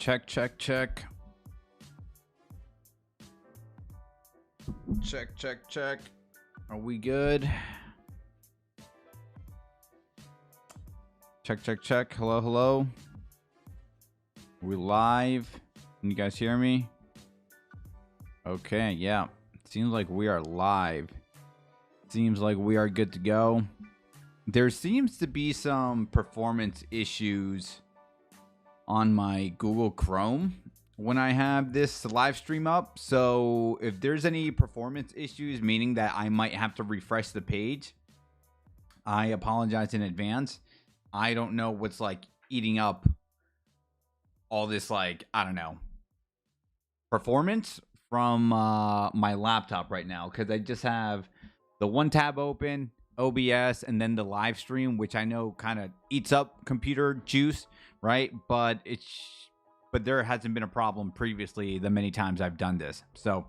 Check, check, check. Check, check, check. Are we good? Check, check, check. Hello, hello. Are we live? Can you guys hear me? Okay, yeah. Seems like we are live. Seems like we are good to go. There seems to be some performance issues on my Google Chrome when I have this live stream up. So if there's any performance issues, meaning that I might have to refresh the page, I apologize in advance. I don't know what's like eating up all this, like, I don't know, performance from my laptop right now, because I just have the one tab open, OBS, and then the live stream, which I know kind of eats up computer juice, right? But there hasn't been a problem previously the many times I've done this. So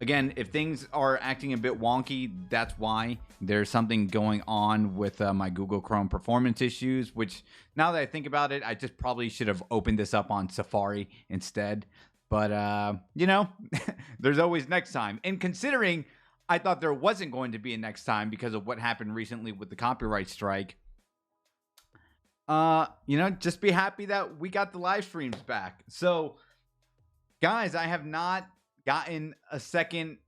again, if things are acting a bit wonky, that's why. There's something going on with my Google Chrome performance issues, which now that I think about it, I just probably should have opened this up on Safari instead. But, you know, there's always next time. And considering I thought there wasn't going to be a next time because of what happened recently with the copyright strike, you know, just be happy that we got the live streams back. So, guys, I have not gotten a second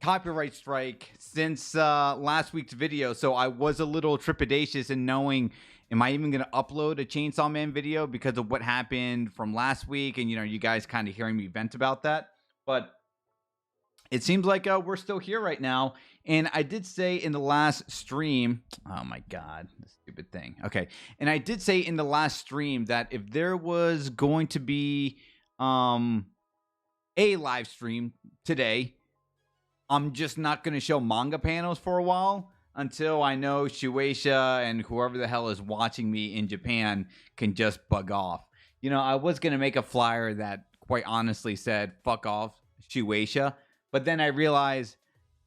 copyright strike since last week's video, so I was a little trepidatious in knowing, am I even going to upload a Chainsaw Man video because of what happened from last week, and, you know, you guys kind of hearing me vent about that. But it seems like we're still here right now. And I did say in the last stream, oh my God, this stupid thing. Okay. And I did say in the last stream that if there was going to be a live stream today, I'm just not going to show manga panels for a while until I know Shueisha and whoever the hell is watching me in Japan can just bug off. You know, I was going to make a flyer that quite honestly said, fuck off, Shueisha. But then I realized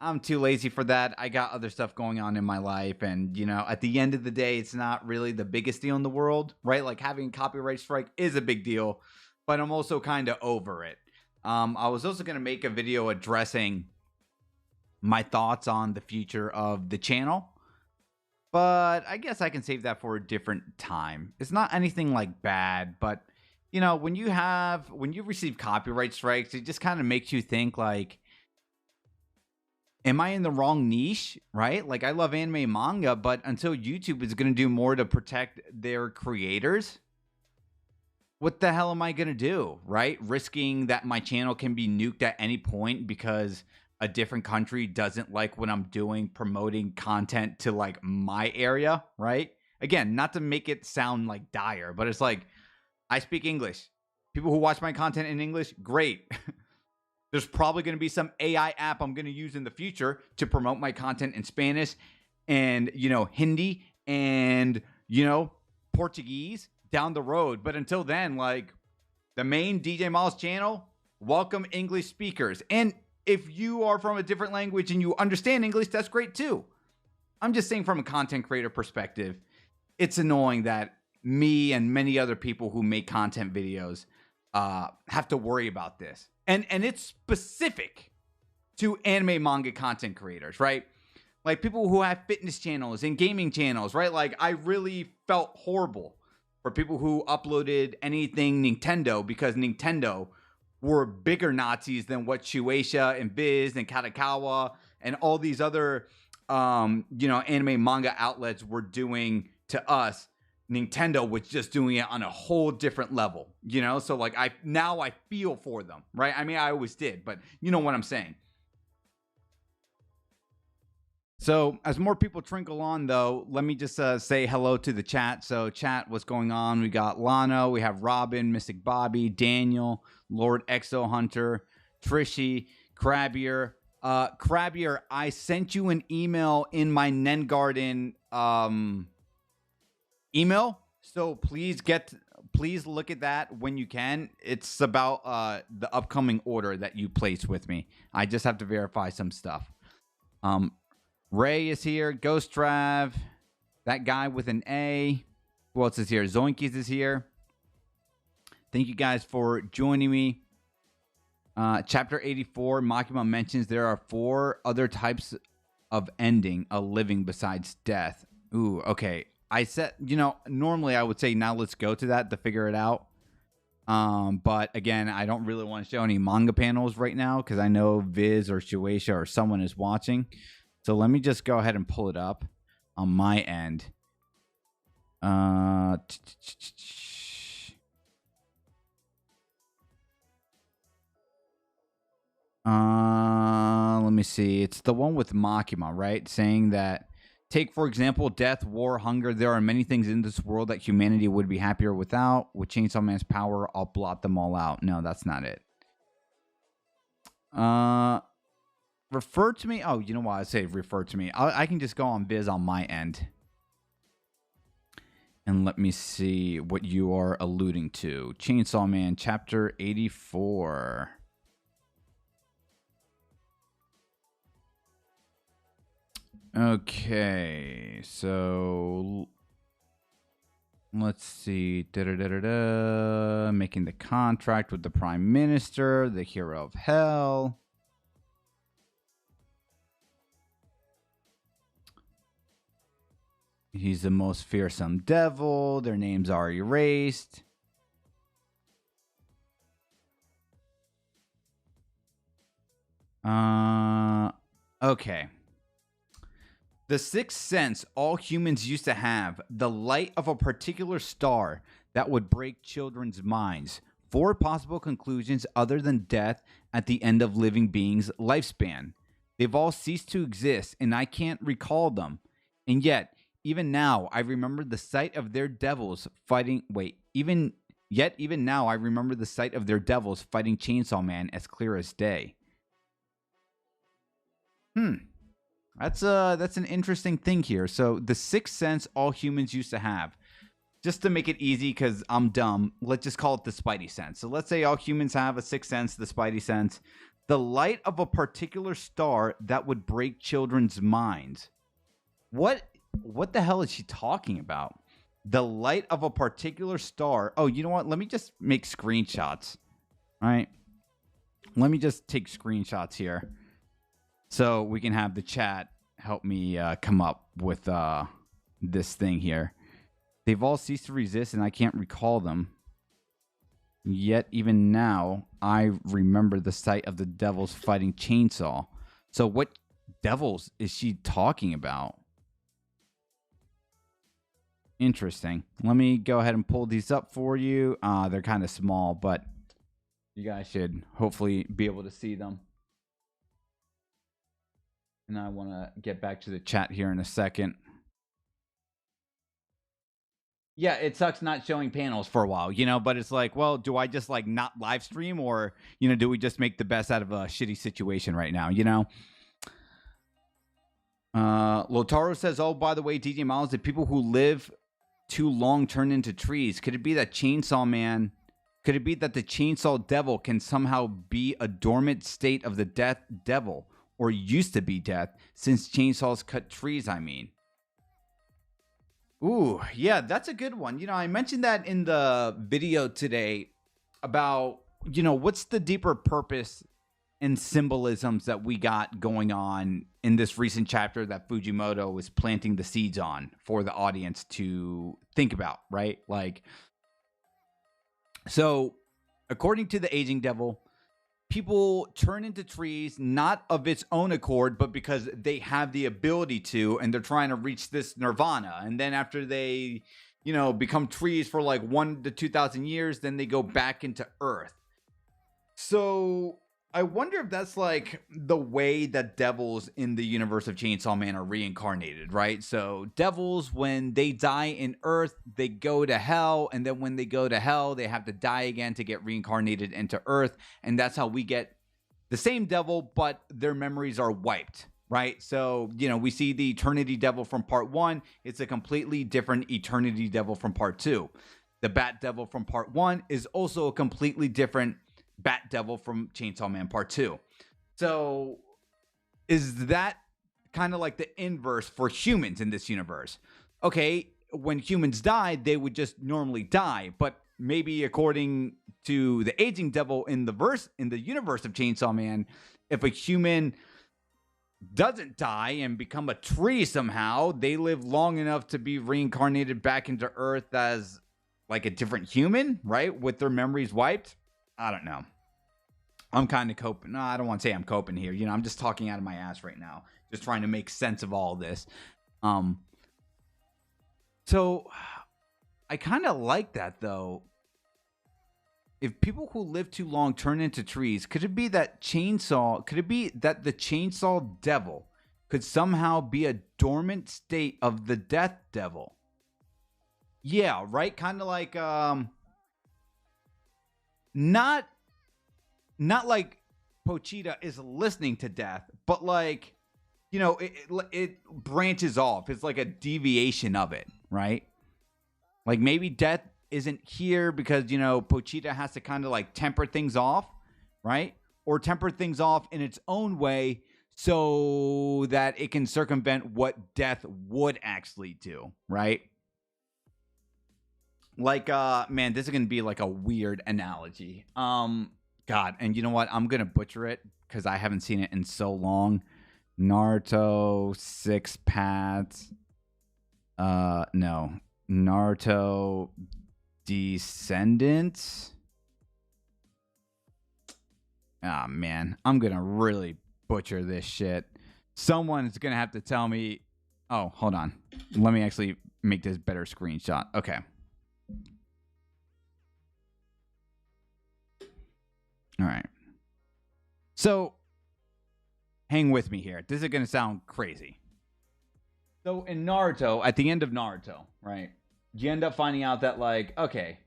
I'm too lazy for that. I got other stuff going on in my life. And, you know, at the end of the day, it's not really the biggest deal in the world, right? Like, having a copyright strike is a big deal, but I'm also kind of over it. I was also going to make a video addressing my thoughts on the future of the channel, but I guess I can save that for a different time. It's not anything like bad, but, you know, when you receive copyright strikes, it just kind of makes you think, like, am I in the wrong niche, right? Like, I love anime and manga, but until YouTube is going to do more to protect their creators, what the hell am I going to do, right? Risking that my channel can be nuked at any point because a different country doesn't like what I'm doing, promoting content to, like, my area, right? Again, not to make it sound like dire, but it's like, I speak English. People who watch my content in English, great. There's probably going to be some AI app I'm going to use in the future to promote my content in Spanish and, you know, Hindi and, you know, Portuguese down the road. But until then, like, the main DJ Miles channel, welcome English speakers. And if you are from a different language and you understand English, that's great too. I'm just saying, from a content creator perspective, it's annoying that me and many other people who make content videos have to worry about this. And it's specific to anime manga content creators, right? Like, people who have fitness channels and gaming channels, right? Like, I really felt horrible for people who uploaded anything Nintendo, because Nintendo were bigger Nazis than what Shueisha and Viz and Katakawa and all these other, you know, anime manga outlets were doing to us. Nintendo was just doing it on a whole different level, you know? So, like, I feel for them, right? I mean, I always did, but you know what I'm saying. So as more people trickle on, though, let me just say hello to the chat. So chat, what's going on? We got Lano, we have Robin, Mystic Bobby, Daniel, Lord Exo Hunter, Trishy, Crabbier. Crabbier, I sent you an email in my Nen Garden email, so please look at that when you can. It's about the upcoming order that you placed with me. I just have to verify some stuff. Ray is here, Ghost Trav, that guy with an A. Who else is here? Zoinkies is here. Thank you guys for joining me. Chapter 84, Makima mentions there are 4 other types of ending a living besides death. Ooh, okay. I said, normally I would say now let's go to that to figure it out. But again, I don't really want to show any manga panels right now because I know Viz or Shueisha or someone is watching. So let me just go ahead and pull it up on my end. Let me see. It's the one with Makima, right? Saying that, take, for example, death, war, hunger. There are many things in this world that humanity would be happier without. With Chainsaw Man's power, I'll blot them all out. No, that's not it. Refer to me. Oh, you know why I say refer to me? I can just go on Viz on my end. And let me see what you are alluding to. Chainsaw Man, Chapter 84. Okay, so let's see. Making the contract with the Prime Minister, the hero of hell. He's the most fearsome devil. Their names are erased. Okay. The sixth sense all humans used to have, the light of a particular star that would break children's minds. 4 possible conclusions other than death at the end of living beings' lifespan. They've all ceased to exist, and I can't recall them. And yet, even now, I remember the sight of their devils fighting. Even now, I remember the sight of their devils fighting Chainsaw Man as clear as day. That's an interesting thing here. So the sixth sense all humans used to have. Just to make it easy, because I'm dumb, let's just call it the Spidey sense. So let's say all humans have a sixth sense, the Spidey sense. The light of a particular star that would break children's minds. What the hell is she talking about? The light of a particular star. Oh, you know what? Let me just make screenshots. All right. Let me just take screenshots here, so we can have the chat help me come up with this thing here. They've all ceased to resist, and I can't recall them. Yet, even now, I remember the sight of the devils fighting Chainsaw. So what devils is she talking about? Interesting. Let me go ahead and pull these up for you. They're kind of small, but you guys should hopefully be able to see them. And I want to get back to the chat here in a second. Yeah, it sucks not showing panels for a while, but it's like, well, do I just like not live stream, or, do we just make the best out of a shitty situation right now, Lotaro says, oh, by the way, DJ Miles, the people who live too long turn into trees. Could it be that the chainsaw devil can somehow be a dormant state of the death devil? Or used to be death, since chainsaws cut trees, I mean. Ooh, yeah, that's a good one. I mentioned that in the video today about, what's the deeper purpose and symbolisms that we got going on in this recent chapter that Fujimoto was planting the seeds on for the audience to think about, right? So, according to the aging devil, people turn into trees not of its own accord, but because they have the ability to, and they're trying to reach this nirvana. And then after they, become trees for like 1,000 to 2,000 years, then they go back into earth. So I wonder if that's like the way that devils in the universe of Chainsaw Man are reincarnated, right? So devils, when they die in earth, they go to hell. And then when they go to hell, they have to die again to get reincarnated into earth. And that's how we get the same devil, but their memories are wiped, right? So, we see the Eternity Devil from part 1. It's a completely different Eternity Devil from part 2. The Bat Devil from part 1 is also a completely different Bat Devil from Chainsaw Man Part 2. So is that kind of like the inverse for humans in this universe? Okay, when humans die, they would just normally die. But maybe according to the aging devil in the universe of Chainsaw Man, if a human doesn't die and become a tree somehow, they live long enough to be reincarnated back into Earth as like a different human, right? With their memories wiped. I don't know. I'm kind of coping. No, I don't want to say I'm coping here. You know, I'm just talking out of my ass right now, just trying to make sense of all this. So I kind of like that though. If people who live too long turn into trees, could it be that the chainsaw devil could somehow be a dormant state of the death devil? Yeah, right? Kind of like not like Pochita is listening to death, but like, you know, it branches off. It's like a deviation of it, right? Like maybe death isn't here because, you know, Pochita has to kind of like temper things off, right? Or temper things off in its own way so that it can circumvent what death would actually do, right? Like, man, this is going to be like a weird analogy. God, and you know what? I'm going to butcher it because I haven't seen it in so long. Naruto, Six Paths. No. Naruto Descendants. Ah, man. I'm going to really butcher this shit. Someone's going to have to tell me. Oh, hold on. Let me actually make this better screenshot. Okay. All right. So, hang with me here. This is going to sound crazy. So, in Naruto, at the end of Naruto, right, you end up finding out that, like, okay,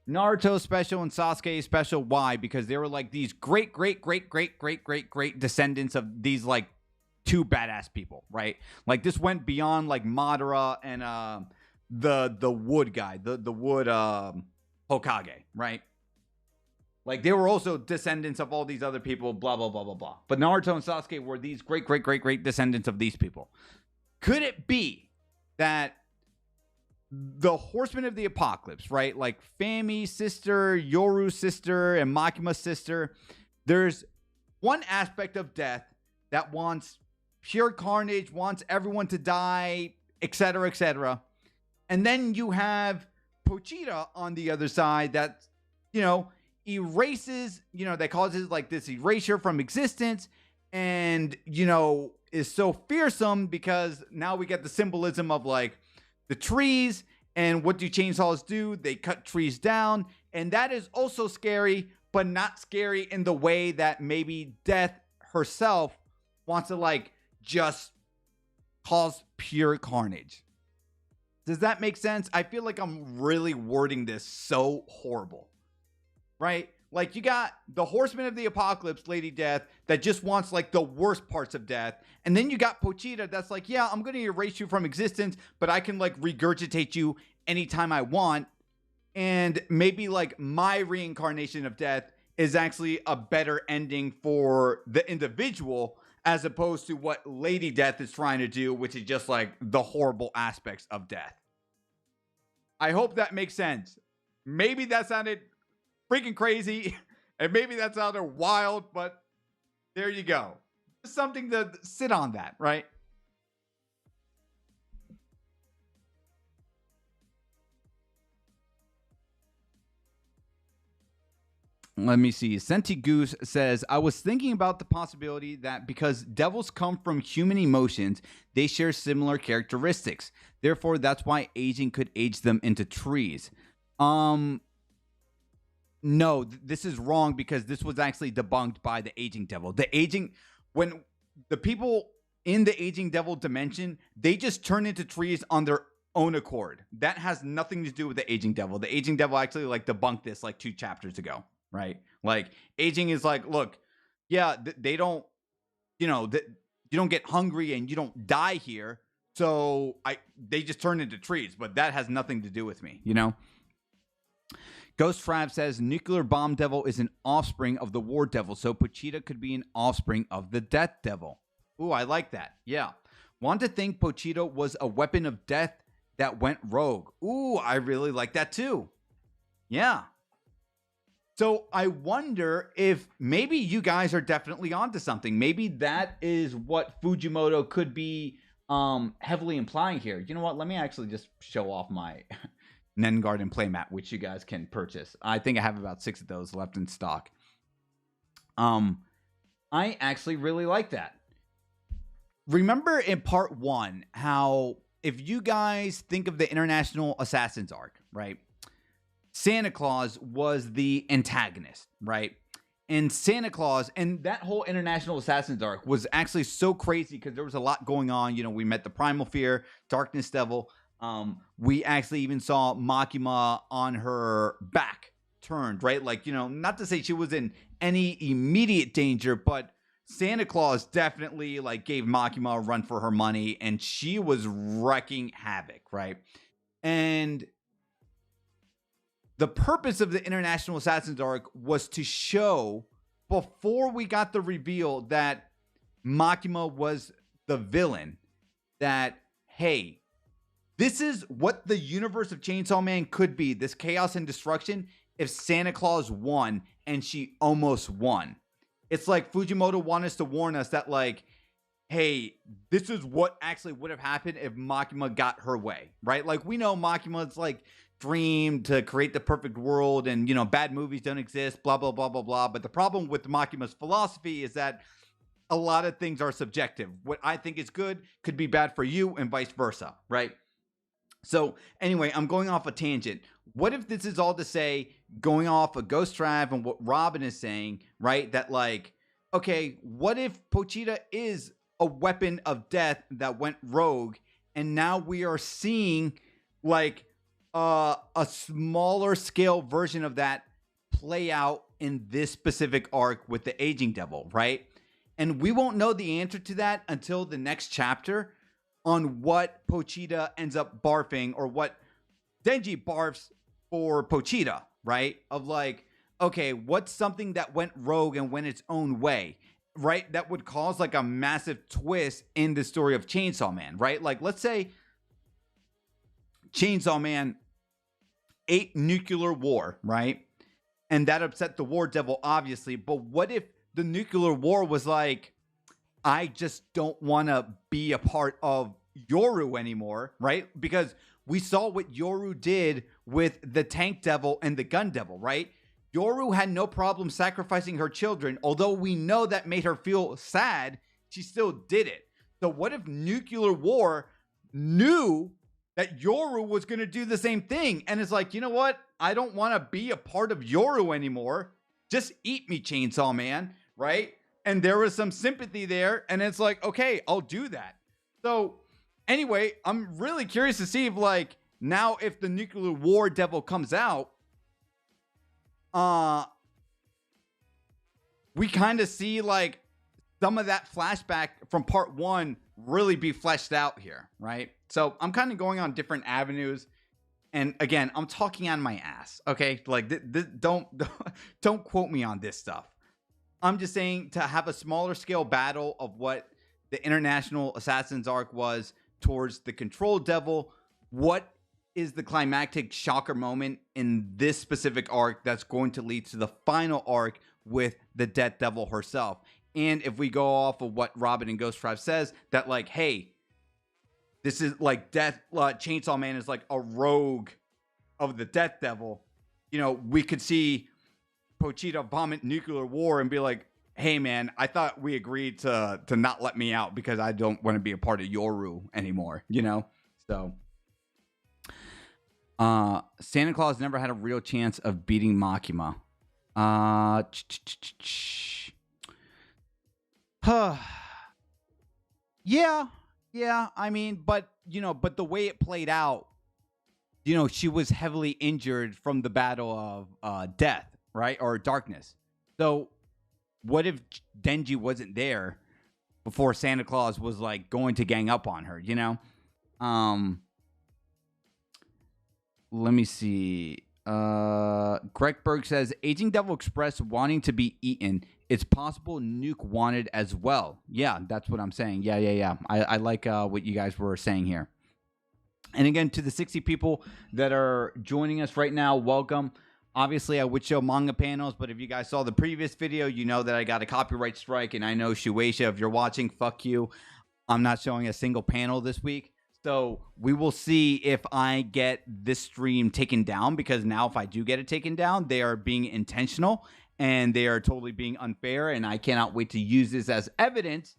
Naruto special and Sasuke special. Why? Because they were, like, these great descendants of these, like, two badass people, right? Like, this went beyond, like, Madara and the wood guy, the wood Hokage, right? Like, they were also descendants of all these other people, blah, blah, blah, blah, blah. But Naruto and Sasuke were these great descendants of these people. Could it be that the Horsemen of the Apocalypse, right? Like Fami's sister, Yoru's sister, and Makima's sister. There's one aspect of death that wants pure carnage, wants everyone to die, etc., etc. And then you have Pochita on the other side that, you know, erases, you know, that causes like this erasure from existence and, you know, is so fearsome because now we get the symbolism of like the trees. And what do chainsaws do? They cut trees down. And that is also scary, but not scary in the way that maybe death herself wants to like just cause pure carnage. Does that make sense? I feel like I'm really wording this so horrible, right? Like you got the Horseman of the Apocalypse, Lady Death, that just wants like the worst parts of death. And then you got Pochita that's like, yeah, I'm going to erase you from existence, but I can like regurgitate you anytime I want. And maybe like my reincarnation of death is actually a better ending for the individual as opposed to what Lady Death is trying to do, which is just like the horrible aspects of death. I hope that makes sense. Maybe that sounded freaking crazy, and maybe that sounded wild, but there you go. Just something to sit on that, right? Let me see. Senti Goose says, I was thinking about the possibility that because devils come from human emotions, they share similar characteristics. Therefore, that's why aging could age them into trees. No, this is wrong because this was actually debunked by the aging devil. When the people in the aging devil dimension, they just turn into trees on their own accord. That has nothing to do with the aging devil. The aging devil actually like debunked this like 2 chapters ago, right? Like aging is like, look, yeah, they don't, you know, you don't get hungry and you don't die here. So they just turn into trees, but that has nothing to do with me, you know? Ghost Frab says Nuclear Bomb Devil is an offspring of the War Devil, so Pochita could be an offspring of the Death Devil. Ooh, I like that. Yeah. Want to think Pochita was a weapon of death that went rogue. Ooh, I really like that too. Yeah. So I wonder if maybe you guys are definitely onto something. Maybe that is what Fujimoto could be heavily implying here. You know what? Let me actually just show off my Nen Garden playmat, which you guys can purchase. I think I have about 6 of those left in stock. I actually really like that. Remember in part 1 how if you guys think of the International Assassins arc, right? Santa Claus was the antagonist, right? And Santa Claus and that whole International Assassins arc was actually so crazy because there was a lot going on. You know, we met the Primal Fear, Darkness Devil. We actually even saw Makima on her back turned, right? Like, you know, not to say she was in any immediate danger, but Santa Claus definitely like gave Makima a run for her money, and she was wrecking havoc, right? And the purpose of the International Assassins arc was to show, before we got the reveal that Makima was the villain, that, hey, this is what the universe of Chainsaw Man could be, this chaos and destruction, if Santa Claus won, and she almost won. It's like Fujimoto wanted us to warn us that, like, hey, this is what actually would have happened if Makima got her way, right? Like, we know Makima's, like, dream to create the perfect world and, you know, bad movies don't exist, blah, blah, blah, blah, blah. But the problem with Makima's philosophy is that a lot of things are subjective. What I think is good could be bad for you and vice versa, right? So anyway, I'm going off a tangent. What if this is all to say, going off of Ghost Trav and what Robin is saying, right? That like, okay, what if Pochita is a weapon of death that went rogue, and now we are seeing like a smaller scale version of that play out in this specific arc with the Aging Devil, right? And we won't know the answer to that until the next chapter on what Pochita ends up barfing, or what Denji barfs for Pochita, right? Of like, okay, what's something that went rogue and went its own way, right? That would cause like a massive twist in the story of Chainsaw Man, right? Like, let's say Chainsaw Man ate nuclear war, right? And that upset the War Devil, obviously. But what if the nuclear war was like, I just don't want to be a part of Yoru anymore, right? Because we saw what Yoru did with the Tank Devil and the Gun Devil, right? Yoru had no problem sacrificing her children. Although we know that made her feel sad, she still did it. So what if nuclear war knew that Yoru was going to do the same thing? And it's like, you know what? I don't want to be a part of Yoru anymore. Just eat me, Chainsaw Man, right? And there was some sympathy there. And it's like, okay, I'll do that. So anyway, I'm really curious to see if like now if the nuclear war devil comes out, we kind of see like some of that flashback from part 1 really be fleshed out here, right? So I'm kind of going on different avenues. And again, I'm talking on my ass, okay? Like, don't quote me on this stuff. I'm just saying, to have a smaller scale battle of what the International Assassins arc was towards the Control Devil. What is the climactic shocker moment in this specific arc that's going to lead to the final arc with the Death Devil herself? And if we go off of what Robin and Ghost Tribe says, that like, hey, this is like Chainsaw Man is like a rogue of the Death Devil. You know, we could see Pochita vomit nuclear war and be like, hey man, I thought we agreed to not let me out because I don't want to be a part of Yoru anymore, you know? So Santa Claus never had a real chance of beating Makima. Yeah, I mean, but you know, but the way it played out, you know, she was heavily injured from the battle of death, right? Or darkness. So what if Denji wasn't there before Santa Claus was like going to gang up on her, you know? Let me see. Greg Berg says, Aging Devil expressed wanting to be eaten. It's possible Nuke wanted as well. Yeah, that's what I'm saying. Yeah. I like what you guys were saying here. And again, to the 60 people that are joining us right now, welcome. Obviously, I would show manga panels, but if you guys saw the previous video, you know that I got a copyright strike, and I know Shueisha, if you're watching, fuck you. I'm not showing a single panel this week. So we will see if I get this stream taken down, because now if I do get it taken down, they are being intentional and they are totally being unfair, and I cannot wait to use this as evidence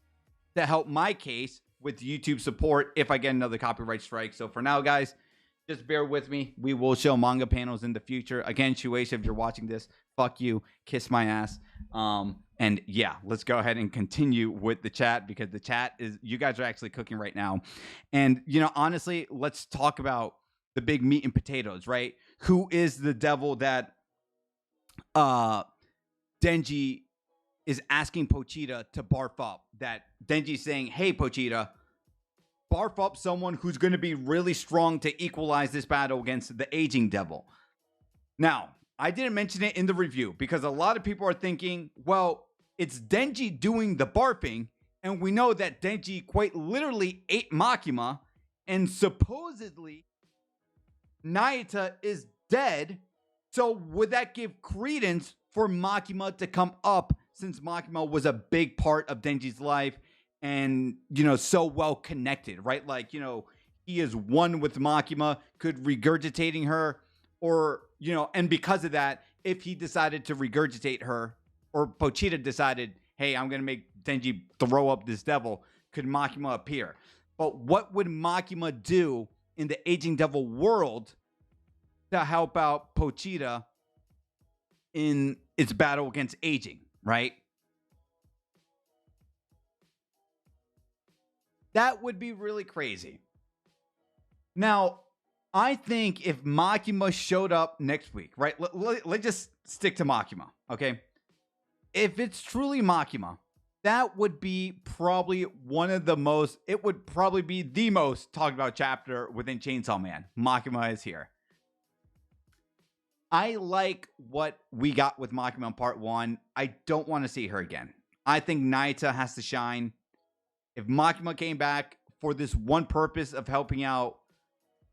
to help my case with YouTube support if I get another copyright strike. So for now, guys, just bear with me. We will show manga panels in the future. Again, Shueisha, if you're watching this, fuck you. Kiss my ass. And yeah, let's go ahead and continue with the chat, because the chat is, you guys are actually cooking right now. And, you know, honestly, let's talk about the big meat and potatoes, right? Who is the devil that Denji is asking Pochita to barf up? That Denji's saying, hey, Pochita, barf up someone who's going to be really strong to equalize this battle against the aging devil. Now, I didn't mention it in the review because a lot of people are thinking, well, it's Denji doing the barfing, and we know that Denji quite literally ate Makima, and supposedly Naita is dead. So would that give credence for Makima to come up, since Makima was a big part of Denji's life and, you know, so well connected, right? Like, you know, he is one with Makima, could regurgitating her, or, you know, and because of that, if he decided to regurgitate her, or Pochita decided, hey, I'm going to make Denji throw up this devil, could Makima appear? But what would Makima do in the aging devil world to help out Pochita in its battle against aging, right? That would be really crazy. Now, I think if Makima showed up next week, right? Let's just stick to Makima, okay? If it's truly Makima, that would be probably one of the most, it would probably be the most talked about chapter within Chainsaw Man. Makima is here. I like what we got with Makima in part 1. I don't want to see her again. I think Naita has to shine. If Makima came back for this one purpose of helping out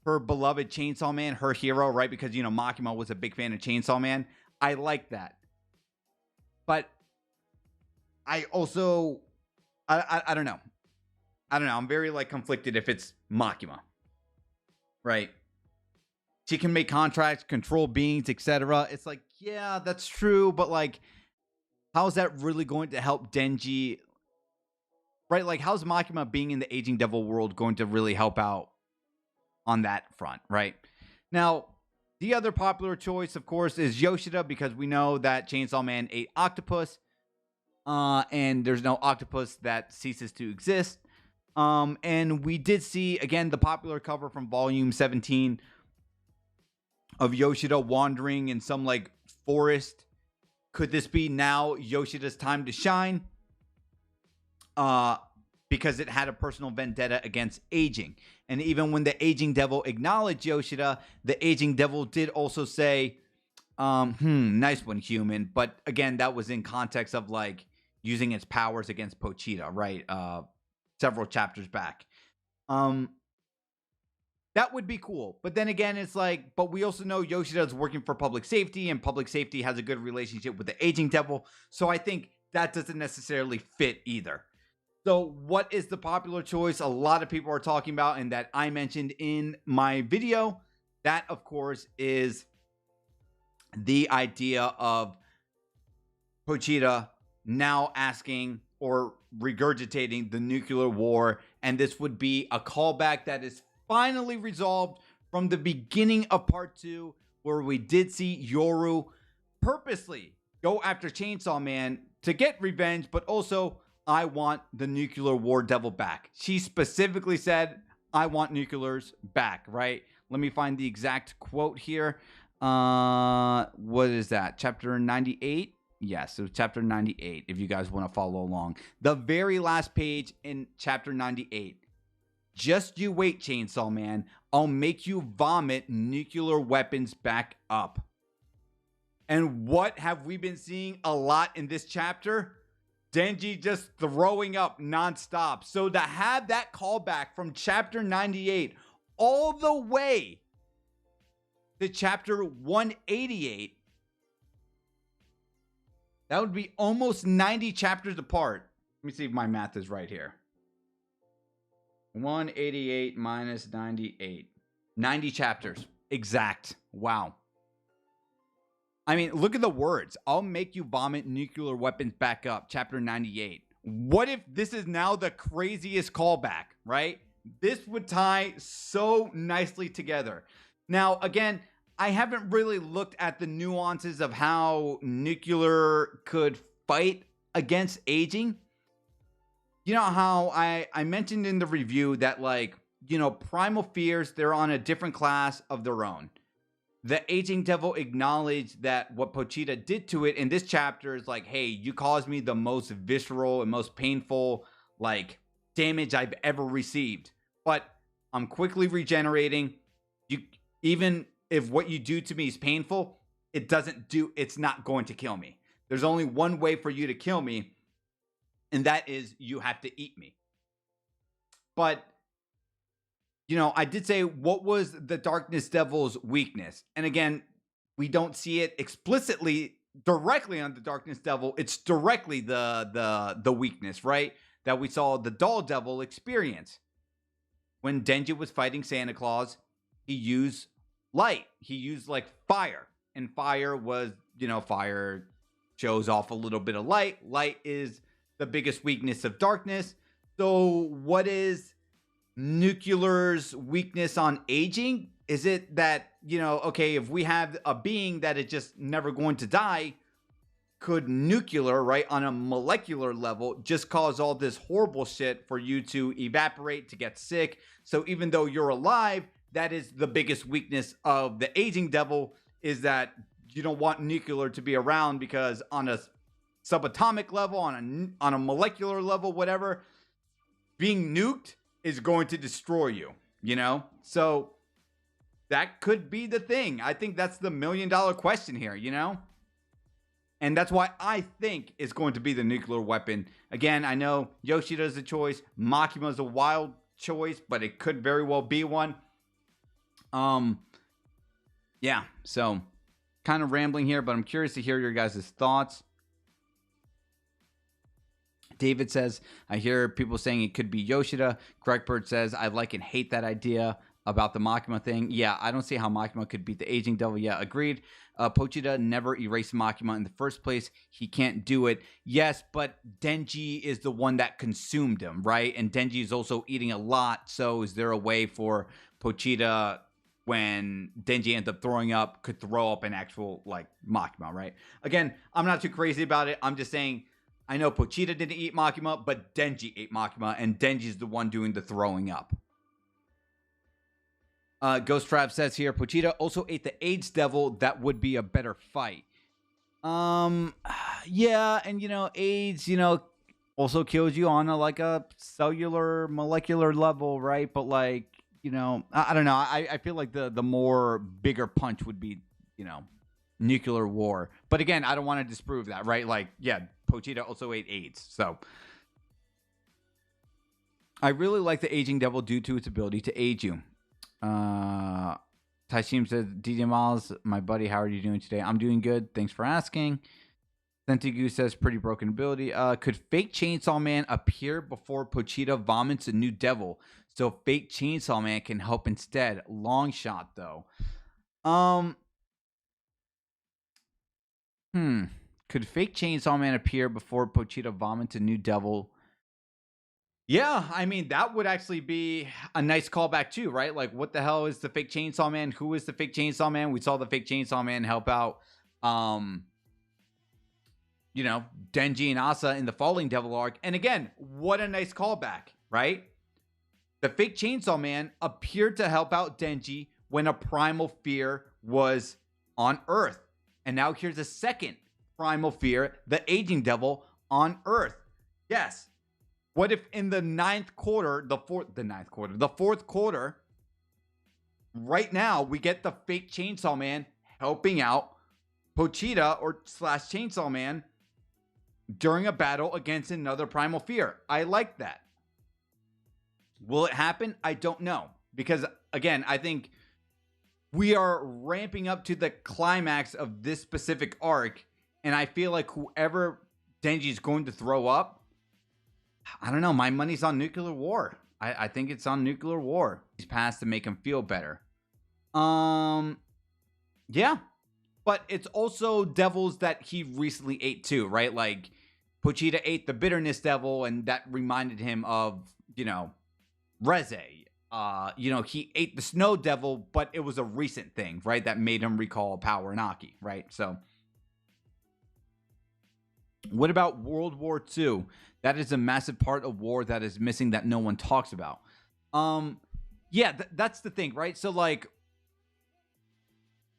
her beloved Chainsaw Man, her hero, right? Because, you know, Makima was a big fan of Chainsaw Man. I like that. But I also, I don't know. I don't know. I'm very, like, conflicted if it's Makima, right? She can make contracts, control beings, etc. It's like, yeah, that's true. But, like, how is that really going to help Denji? Right? Like, how's Makima being in the aging devil world going to really help out on that front, right? Now, the other popular choice, of course, is Yoshida, because we know that Chainsaw Man ate octopus, and there's no octopus that ceases to exist. And we did see, again, the popular cover from volume 17 of Yoshida wandering in some, like, forest. Could this be now Yoshida's time to shine? Because it had a personal vendetta against aging. And even when the aging devil acknowledged Yoshida, the aging devil did also say, nice one, human. But again, that was in context of, like, using its powers against Pochita, right? Several chapters back. That would be cool. But then again, it's like, but we also know Yoshida is working for public safety, and public safety has a good relationship with the aging devil. So I think that doesn't necessarily fit either. So what is the popular choice a lot of people are talking about, and that I mentioned in my video? That, of course, is the idea of Pochita now asking or regurgitating the nuclear war. And this would be a callback that is finally resolved from the beginning of part 2, where we did see Yoru purposely go after Chainsaw Man to get revenge, but also, I want the nuclear war devil back. She specifically said, I want nuclears back, right? Let me find the exact quote here. What is that? Chapter 98? Yes, it was chapter 98, if you guys want to follow along. The very last page in chapter 98. Just you wait, Chainsaw Man. I'll make you vomit nuclear weapons back up. And what have we been seeing a lot in this chapter? Denji just throwing up nonstop. So to have that callback from chapter 98 all the way to chapter 188 That would be almost 90 chapters apart. Let me see if my math is right here. 188 minus 98. 90 chapters. Exact. Wow. I mean, look at the words. I'll make you vomit nuclear weapons back up. Chapter 98. What if this is now the craziest callback, right? This would tie so nicely together. Now, again, I haven't really looked at the nuances of how nuclear could fight against aging. You know how I mentioned in the review that, like, you know, primal fears, they're on a different class of their own. The aging devil acknowledged that what Pochita did to it in this chapter is like, hey, you caused me the most visceral and most painful, like, damage I've ever received. But I'm quickly regenerating. You, even if what you do to me is painful, it's not going to kill me. There's only one way for you to kill me, and that is you have to eat me. But, you know, I did say, what was the Darkness Devil's weakness? And again, we don't see it explicitly directly on the Darkness Devil. It's directly the weakness, right? That we saw the Doll Devil experience. When Denji was fighting Santa Claus, he used light. He used, like, fire. And fire was, you know, fire shows off a little bit of light. Light is the biggest weakness of darkness. So what is nuclear's weakness on aging? Is it that, you know, okay, if we have a being that is just never going to die, could nuclear, right, on a molecular level, just cause all this horrible shit for you to evaporate, to get sick? So even though you're alive, that is the biggest weakness of the aging devil, is that you don't want nuclear to be around, because on a subatomic level, on a molecular level, whatever, being nuked is going to destroy you, you know? So that could be the thing. I think that's the $1 million question here, you know? And that's why I think it's going to be the nuclear weapon. Again, I know Yoshida's a choice. Makima's a wild choice, but it could very well be one. Yeah, so kind of rambling here, but I'm curious to hear your guys' thoughts. David says, I hear people saying it could be Yoshida. Gregbird says, I like and hate that idea about the Makima thing. Yeah, I don't see how Makima could beat the aging devil. Yeah, agreed. Pochita never erased Makima in the first place. He can't do it. Yes, but Denji is the one that consumed him, right? And Denji is also eating a lot. So is there a way for Pochita, when Denji ends up throwing up, could throw up an actual, like, Makima, right? Again, I'm not too crazy about it. I'm just saying, I know Pochita didn't eat Makima, but Denji ate Makima, and Denji's the one doing the throwing up. Ghost Trap says here, Pochita also ate the AIDS devil. That would be a better fight. Yeah, and, you know, AIDS, you know, also kills you on a cellular, molecular level, right? But, like, you know, I don't know. I feel like the more bigger punch would be, you know, nuclear war. But again, I don't want to disprove that, right? Like, yeah, Pochita also ate AIDS. So I really like the aging devil due to its ability to age you. Taishim says, DJ Miles, my buddy, how are you doing today? I'm doing good. Thanks for asking. Sentigu says, pretty broken ability. Could Fake Chainsaw Man appear before Pochita vomits a new devil, so Fake Chainsaw Man can help instead? Long shot, though. Could Fake Chainsaw Man appear before Pochita vomits a new devil? Yeah, I mean, that would actually be a nice callback too, right? Like, what the hell is the Fake Chainsaw Man? Who is the Fake Chainsaw Man? We saw the Fake Chainsaw Man help out, you know, Denji and Asa in the Falling Devil arc. And again, what a nice callback, right? The Fake Chainsaw Man appeared to help out Denji when a primal fear was on Earth. And now here's a second primal fear, the aging devil on Earth. Yes. What if in the fourth quarter, right now, we get the Fake Chainsaw Man helping out Pochita / Chainsaw Man during a battle against another primal fear? I like that. Will it happen? I don't know. Because, again, I think we are ramping up to the climax of this specific arc. And I feel like whoever Denji's going to throw up, I don't know. My money's on nuclear war. I think it's on nuclear war. He's passed to make him feel better. Yeah. But it's also devils that he recently ate too, right? Like Pochita ate the bitterness devil, and that reminded him of, Reze. He ate the snow devil, but it was a recent thing, right? That made him recall power and Aki, right? So what about World War II? That is a massive part of war that is missing that no one talks about. Yeah, that's the thing, right? So like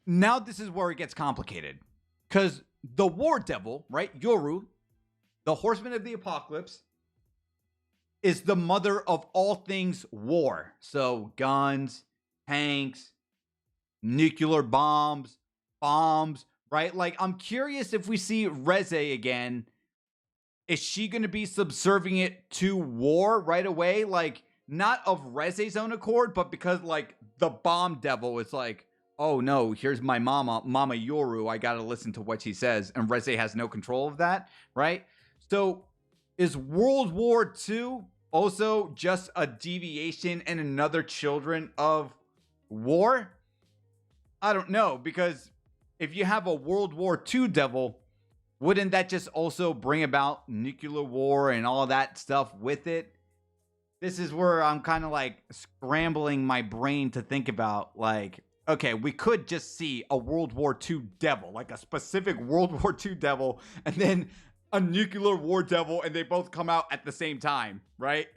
now this is where it gets complicated, because the war devil, right, Yoru, the horseman of the apocalypse, is the mother of all things war. So guns, tanks, nuclear bombs, right? Like, I'm curious if we see Reze again, is she going to be subservient to war right away? Like, not of Reze's own accord, but because, like, the bomb devil is like, oh no, here's my Mama Yoru, I got to listen to what she says. And Reze has no control of that, right? So is World War II also just a deviation and another children of war? I don't know, because if you have a World War II devil, wouldn't that just also bring about nuclear war and all that stuff with it? This is where I'm kind of like scrambling my brain to think about, like, okay, we could just see a World War II devil, like a specific World War II devil, and then a nuclear war devil, and they both come out at the same time, right?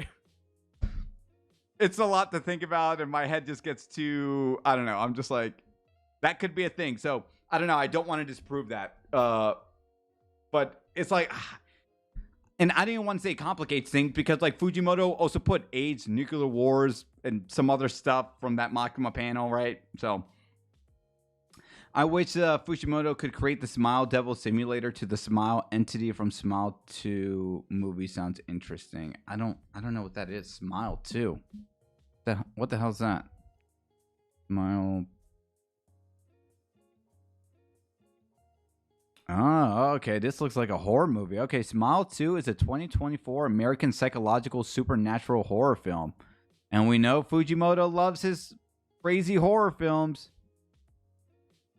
It's a lot to think about, and my head just gets too, I don't know. I'm just like, that could be a thing. So, I don't know. I don't want to disprove that. But it's like, and I didn't want to say complicates things, because like Fujimoto also put AIDS, nuclear wars, and some other stuff from that Makima panel, right? So I wish Fujimoto could create the Smile Devil simulator to the Smile entity from Smile 2 movie. Sounds interesting. I don't know what that is. Smile 2. What the hell's that? Smile. Oh, okay. This looks like a horror movie. Okay, Smile 2 is a 2024 American psychological supernatural horror film. And we know Fujimoto loves his crazy horror films.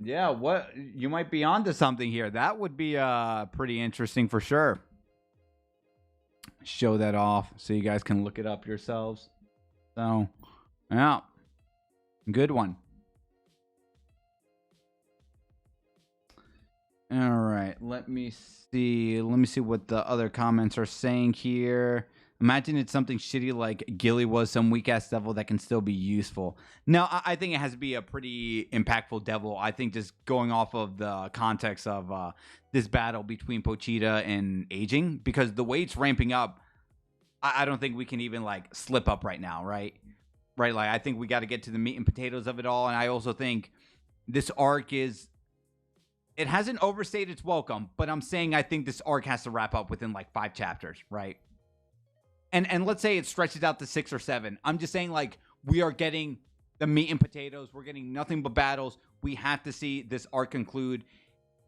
Yeah, what you might be onto something here. That would be pretty interesting for sure. Show that off so you guys can look it up yourselves. So, yeah. Good one. All right, let me see what the other comments are saying here. Imagine it's something shitty like Gilly was some weak ass devil that can still be useful. No, I think it has to be a pretty impactful devil. I think just going off of the context of this battle between Pochita and Aging, because the way it's ramping up, I don't think we can even like slip up right now, right? Right, like I think we got to get to the meat and potatoes of it all, and I also think this arc is. It hasn't overstayed its welcome, but I'm saying I think this arc has to wrap up within like 5 chapters, right? And let's say it stretches out to 6 or 7. I'm just saying, like, we are getting the meat and potatoes. We're getting nothing but battles. We have to see this arc conclude.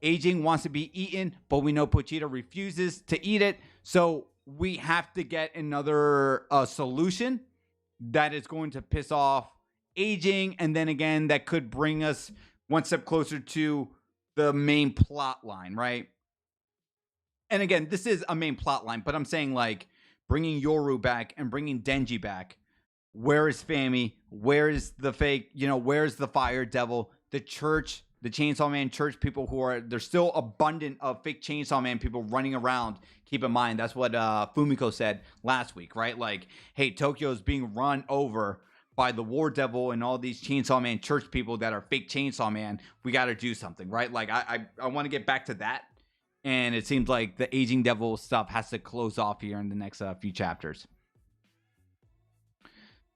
Aging wants to be eaten, but we know Pochita refuses to eat it. So we have to get another solution that is going to piss off Aging. And then again, that could bring us one step closer to the main plot line, right? And again, this is a main plot line, but I'm saying like bringing Yoru back and bringing Denji back. Where is Fami? Where is the fake, where's the Fire Devil? The church, the Chainsaw Man church people there's still abundant of fake Chainsaw Man people running around. Keep in mind, that's what Fumiko said last week, right? Like, hey, Tokyo is being run over by the War Devil and all these Chainsaw Man church people that are fake Chainsaw Man. We got to do something, right? Like, I want to get back to that. And it seems like the Aging Devil stuff has to close off here in the next few chapters.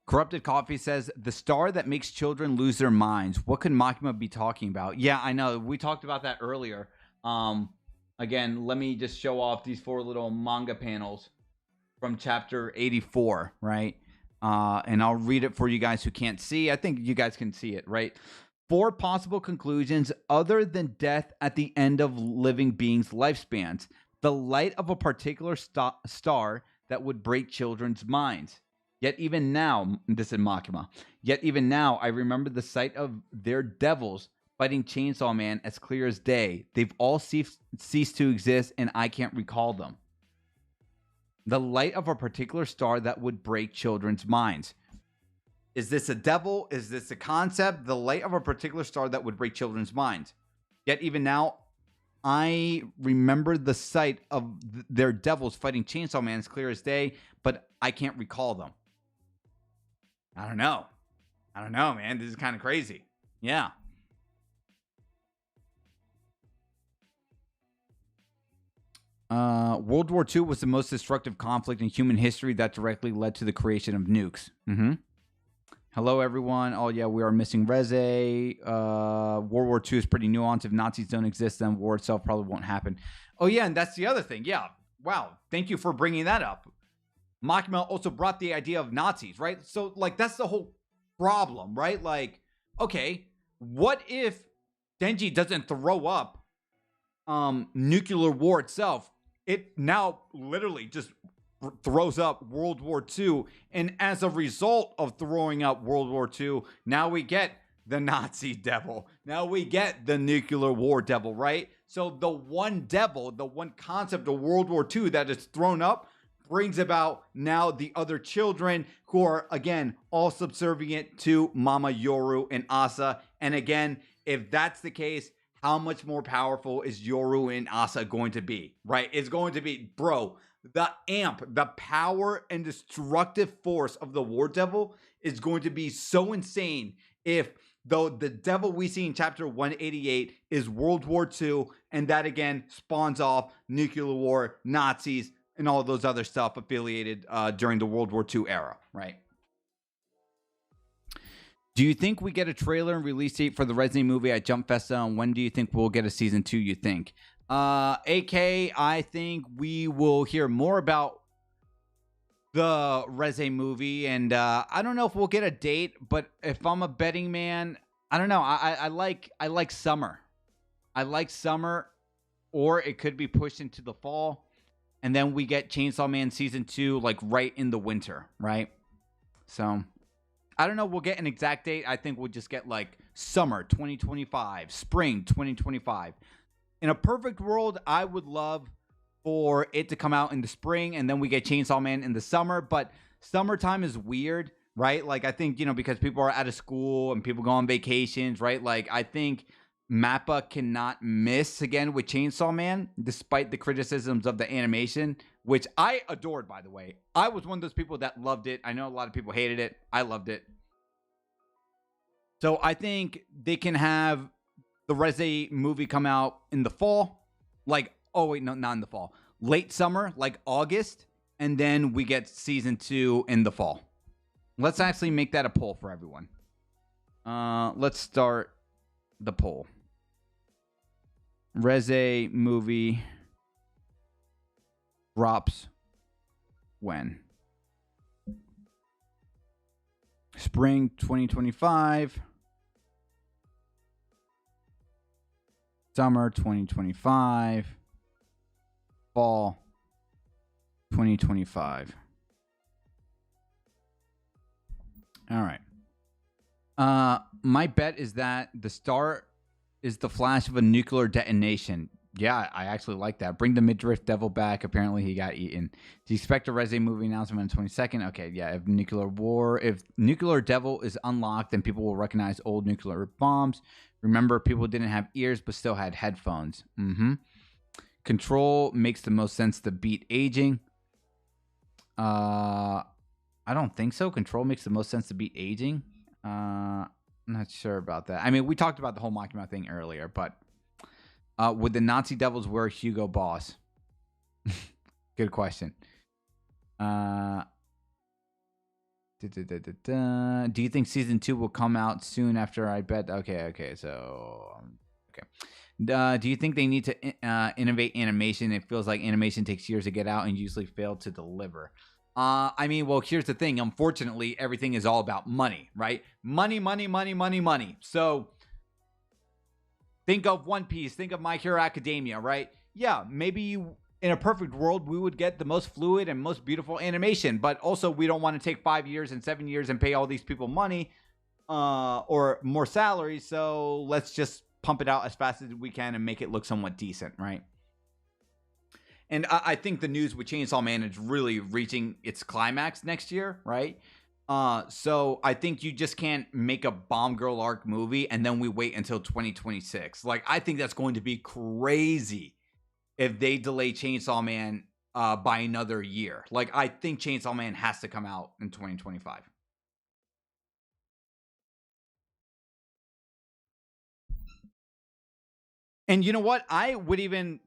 Corrupted Coffee says, the star that makes children lose their minds. What could Makima be talking about? Yeah, I know. We talked about that earlier. Again, let me just show off these 4 little manga panels from chapter 84, right? And I'll read it for you guys who can't see. I think you guys can see it, right? 4 possible conclusions other than death at the end of living beings' lifespans. The light of a particular star that would break children's minds. Yet even now, this is Makima, yet even now, I remember the sight of their devils fighting Chainsaw Man as clear as day. They've all ceased to exist, and I can't recall them. The light of a particular star that would break children's minds. Is this a devil? Is this a concept? The light of a particular star that would break children's minds. Yet even now, I remember the sight of their devils fighting Chainsaw Man as clear as day, but I can't recall them. I don't know, man. This is kind of crazy. Yeah. World War II was the most destructive conflict in human history that directly led to the creation of nukes. Hello, everyone. Oh, yeah, we are missing Reze. World War II is pretty nuanced. If Nazis don't exist, then war itself probably won't happen. Oh, yeah, and that's the other thing. Yeah. Wow. Thank you for bringing that up. Makima also brought the idea of Nazis, right? So, like, that's the whole problem, right? Like, okay, what if Denji doesn't throw up nuclear war itself? It now literally just throws up World War II. And as a result of throwing up World War II, now we get the Nazi devil. Now we get the nuclear war devil, right? So the one devil, the one concept of World War II that is thrown up brings about now the other children who are, again, all subservient to Mama Yoru and Asa. And again, if that's the case, how much more powerful is Yoru and Asa going to be, right? It's going to be, bro, the power and destructive force of the War Devil is going to be so insane if though the devil we see in chapter 188 is World War II, and that again spawns off nuclear war, Nazis, and all those other stuff affiliated during the World War II era, right? Do you think we get a trailer and release date for the Resident movie at Jump Festa? And when do you think we'll get a season 2, you think? AK, I think we will hear more about the Reze movie, and I don't know if we'll get a date, but if I'm a betting man, I don't know. I like summer. I like summer, or it could be pushed into the fall, and then we get Chainsaw Man season 2 like right in the winter, right? So I don't know. We'll get an exact date. I think we'll just get like summer 2025, spring 2025. In a perfect world, I would love for it to come out in the spring and then we get Chainsaw Man in the summer. But summertime is weird, right? Like, I think, because people are out of school and people go on vacations, right? Like, I think Mappa cannot miss again with Chainsaw Man, despite the criticisms of the animation, which I adored, by the way. I was one of those people that loved it. I know a lot of people hated it. I loved it. So I think they can have the Reze movie come out in the fall, like, oh wait, no, not in the fall, late summer, like August, and then we get season 2 in the fall. Let's actually make that a poll for everyone. Let's start the poll. Reze movie drops when? Spring 2025. Summer 2025. Fall 2025. All right. My bet is that the start is the flash of a nuclear detonation. Yeah, I actually like that. Bring the midriff devil back. Apparently he got eaten. Do you expect a Reze movie announcement on the 22nd? Okay, yeah. If nuclear devil is unlocked, then people will recognize old nuclear bombs. Remember, people didn't have ears but still had headphones. Control makes the most sense to beat aging. I don't think so. Control makes the most sense to beat aging. I'm not sure about that. I mean, we talked about the whole Makima thing earlier, but would the Nazi devils wear Hugo Boss? Good question. Do you think season 2 will come out soon after? I bet. Okay. So, okay. Do you think they need to innovate animation? It feels like animation takes years to get out and usually fail to deliver. I mean, well, here's the thing. Unfortunately, everything is all about money, right? Money. So Think of One Piece, think of My Hero Academia, right? Yeah, maybe in a perfect world, we would get the most fluid and most beautiful animation, but also we don't want to take 5 years and 7 years and pay all these people money or more salary, so let's just pump it out as fast as we can and make it look somewhat decent, right? And I think the news with Chainsaw Man is really reaching its climax next year, right? So I think you just can't make a Bomb Girl arc movie and then we wait until 2026. Like, I think that's going to be crazy if they delay Chainsaw Man by another year. Like, I think Chainsaw Man has to come out in 2025. And you know what? I would even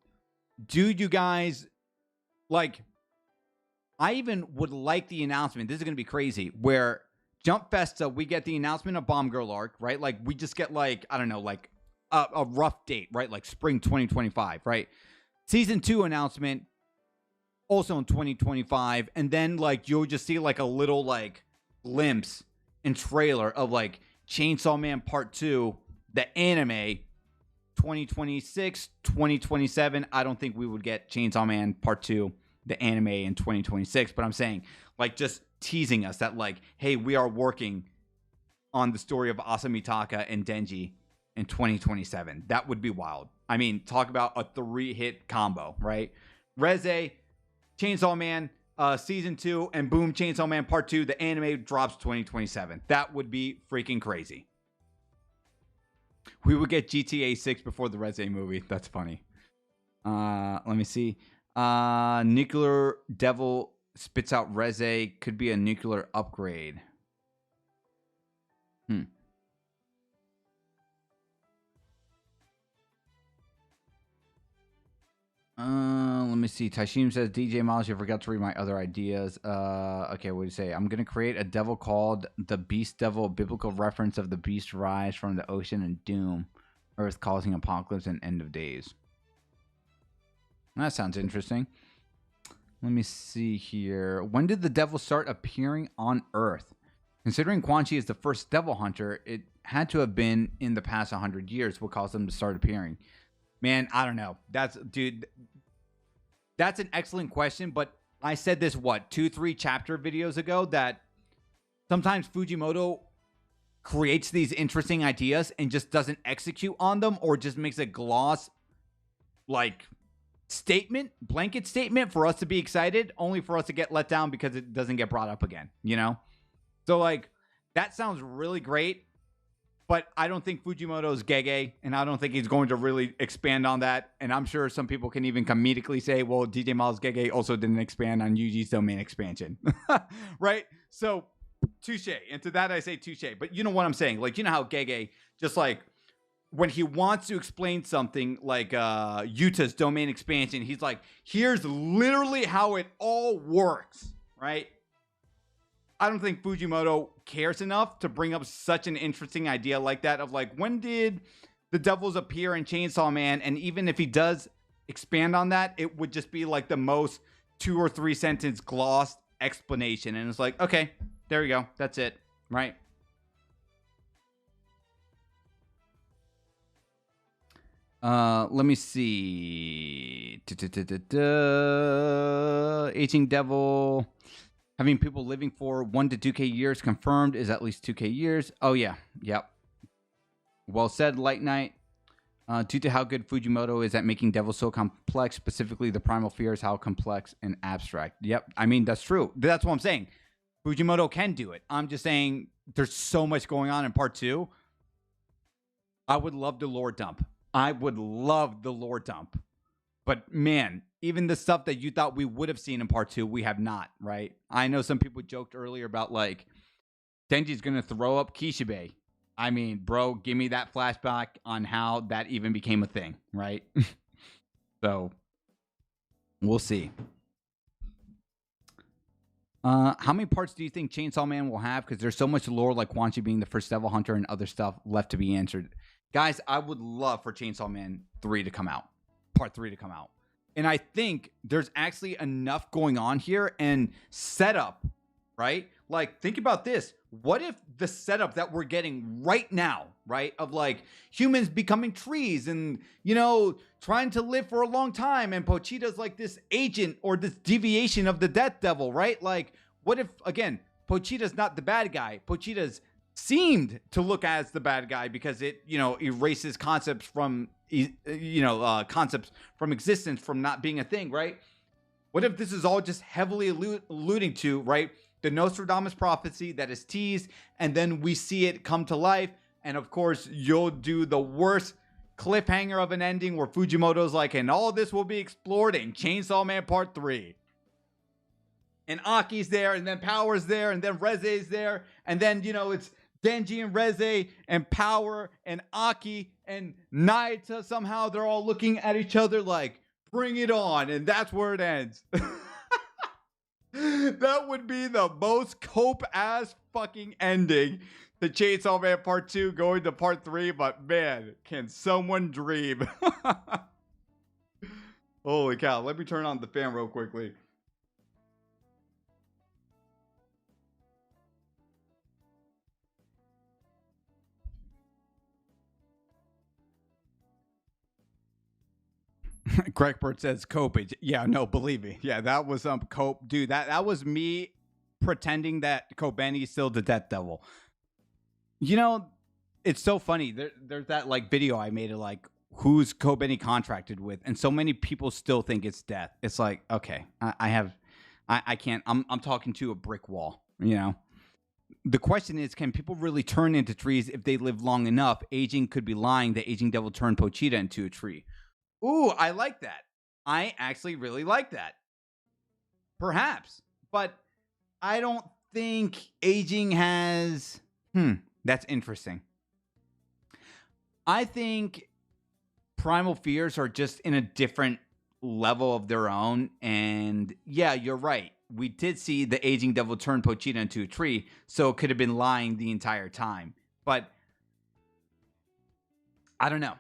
do you guys like I even would like the announcement. This is going to be crazy. Where Jump Festa, we get the announcement of Bomb Girl arc, right? Like, we just get like, I don't know, like a rough date, right? Like spring 2025, right? Season 2 announcement also in 2025. And then like you'll just see like a little like glimpse and trailer of like Chainsaw Man Part 2, the anime, 2026, 2027. I don't think we would get Chainsaw Man Part 2, the anime, in 2026, but I'm saying, like, just teasing us that, like, hey, we are working on the story of Asamitaka and Denji in 2027. That would be wild. I mean, talk about a 3-hit combo, right? Reze, Chainsaw Man, Season 2, and boom, Chainsaw Man Part 2, the anime drops 2027. That would be freaking crazy. We would get GTA 6 before the Reze movie. That's funny. Let me see. Nuclear Devil spits out Reze. Could be a nuclear upgrade. Let me see. Taishim says, DJ Miles, you forgot to read my other ideas. Okay, what do you say? I'm going to create a devil called the Beast Devil, a biblical reference of the beast rise from the ocean and doom, Earth causing apocalypse and end of days. That sounds interesting. Let me see here. When did the devil start appearing on Earth? Considering Quan Chi is the first devil hunter, it had to have been in the past 100 years. What caused them to start appearing? Man, I don't know. That's an excellent question, but I said this, 2-3 chapter videos ago, that sometimes Fujimoto creates these interesting ideas and just doesn't execute on them, or just makes a gloss, like, blanket statement for us to be excited, only for us to get let down because it doesn't get brought up again, you know? So, like, that sounds really great, but I don't think Fujimoto's Gege, and I don't think he's going to really expand on that. And I'm sure some people can even comedically say, well, DJ Miles Gege also didn't expand on Yuji's domain expansion. Right? So, touche. And to that I say touche. But you know what I'm saying? Like, you know how Gege just, like, when he wants to explain something like Yuta's domain expansion, he's like, here's literally how it all works, right? I don't think Fujimoto cares enough to bring up such an interesting idea like that of, like, when did the devils appear in Chainsaw Man? And even if he does expand on that, it would just be like the most 2 or 3 sentence glossed explanation. And it's like, okay, there you go. That's it, right? Let me see. Aging Devil. Having people living for 1 to 2K years confirmed is at least 2K years. Oh, yeah. Yep. Well said, Light Knight. Due to how good Fujimoto is at making devils so complex, specifically the primal fear is how complex and abstract. Yep. I mean, that's true. That's what I'm saying. Fujimoto can do it. I'm just saying there's so much going on in Part 2. I would love the lore dump. But, man, even the stuff that you thought we would have seen in Part 2, we have not, right? I know some people joked earlier about, like, Denji's going to throw up Kishibe. I mean, bro, give me that flashback on how that even became a thing, right? So, we'll see. How many parts do you think Chainsaw Man will have? Because there's so much lore, like Quan Chi being the first devil hunter and other stuff left to be answered. Guys, I would love for Chainsaw Man 3 to come out. Part 3 to come out. And I think there's actually enough going on here and setup, right? Like, think about this. What if the setup that we're getting right now, right, of like humans becoming trees and, trying to live for a long time, and Pochita's like this agent or this deviation of the Death Devil, right? Like, what if, again, Pochita's not the bad guy? Pochita's seemed to look as the bad guy because it, erases concepts from, concepts from existence, from not being a thing, right? What if this is all just heavily alluding to, right, the Nostradamus prophecy that is teased, and then we see it come to life, and of course, you'll do the worst cliffhanger of an ending where Fujimoto's like, and all this will be explored in Chainsaw Man Part 3. And Aki's there, and then Power's there, and then Reze's there, and then, it's Denji and Reze and Power and Aki and Naita. Somehow they're all looking at each other like, bring it on, and that's where it ends. That would be the most cope-ass fucking ending to Chainsaw Man Part 2 going to Part 3, but man, can someone dream? Holy cow, let me turn on the fan real quickly. Crackbird says copage. Yeah, no, believe me. Yeah, that was some cope. Dude, that was me pretending that Kobeni's still the Death Devil. It's so funny. There's that like video I made of like who's Kobeni contracted with, and so many people still think it's Death. It's like, okay, I can't. I'm talking to a brick wall. The question is, can people really turn into trees if they live long enough? Aging could be lying. The aging devil turned Pochita into a tree. Ooh, I like that. I actually really like that. Perhaps. But I don't think aging has... that's interesting. I think primal fears are just in a different level of their own. And yeah, you're right. We did see the aging devil turn Pochita into a tree, so it could have been lying the entire time. But I don't know.